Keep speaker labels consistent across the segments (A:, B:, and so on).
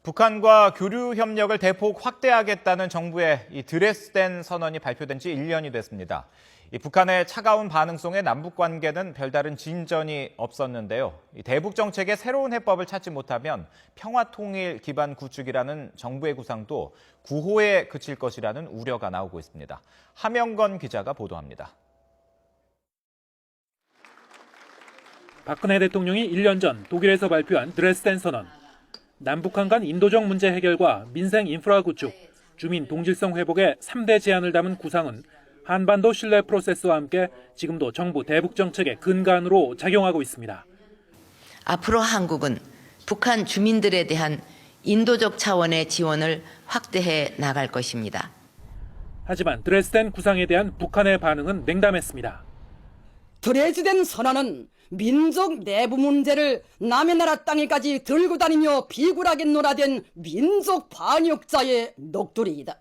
A: 북한과 교류 협력을 대폭 확대하겠다는 정부의 이 드레스덴 선언이 발표된 지 1년이 됐습니다. 북한의 차가운 반응 속에 남북 관계는 별다른 진전이 없었는데요. 대북 정책의 새로운 해법을 찾지 못하면 평화 통일 기반 구축이라는 정부의 구상도 구호에 그칠 것이라는 우려가 나오고 있습니다. 하명건 기자가 보도합니다.
B: 박근혜 대통령이 1년 전 독일에서 발표한 드레스덴 선언. 남북한 간 인도적 문제 해결과 민생 인프라 구축, 주민 동질성 회복의 3대 제안을 담은 구상은 한반도 신뢰 프로세스와 함께 지금도 정부 대북 정책의 근간으로 작용하고 있습니다.
C: 앞으로 한국은 북한 주민들에 대한 인도적 차원의 지원을 확대해 나갈 것입니다.
B: 하지만 드레스덴 구상에 대한 북한의 반응은 냉담했습니다.
D: 드레스덴 선언은 민족 내부 문제를 남의 나라 땅에까지 들고 다니며 비굴하게 놀아댄 민족 반역자의 녹두리이다.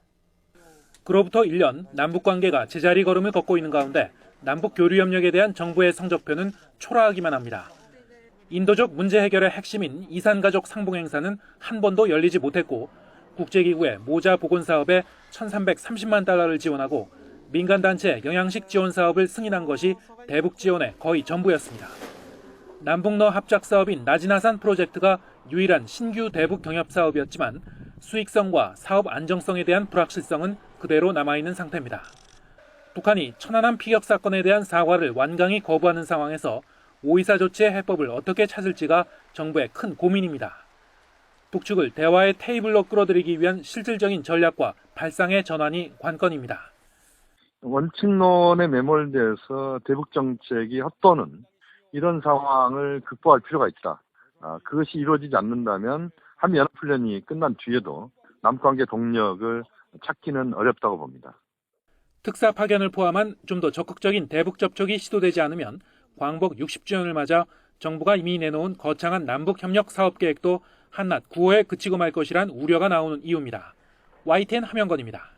B: 그로부터 1년 남북 관계가 제자리 걸음을 걷고 있는 가운데 남북 교류 협력에 대한 정부의 성적표는 초라하기만 합니다. 인도적 문제 해결의 핵심인 이산가족 상봉 행사는 한 번도 열리지 못했고 국제기구의 모자 복원 사업에 1,330만 달러를 지원하고 민간단체 영양식 지원 사업을 승인한 것이 대북 지원의 거의 전부였습니다. 남북러 합작 사업인 나지나산 프로젝트가 유일한 신규 대북 경협 사업이었지만 수익성과 사업 안정성에 대한 불확실성은 그대로 남아있는 상태입니다. 북한이 천안함 피격 사건에 대한 사과를 완강히 거부하는 상황에서 5.24 조치의 해법을 어떻게 찾을지가 정부의 큰 고민입니다. 북측을 대화의 테이블로 끌어들이기 위한 실질적인 전략과 발상의 전환이 관건입니다.
E: 원칙론에 매몰돼서 대북 정책이 헛도는 이런 상황을 극복할 필요가 있다. 그것이 이루어지지 않는다면 한미연합훈련이 끝난 뒤에도 남북관계 동력을 찾기는 어렵다고 봅니다.
B: 특사 파견을 포함한 좀 더 적극적인 대북 접촉이 시도되지 않으면 광복 60주년을 맞아 정부가 이미 내놓은 거창한 남북협력 사업계획도 한낱 구호에 그치고 말 것이란 우려가 나오는 이유입니다. YTN 하명건입니다.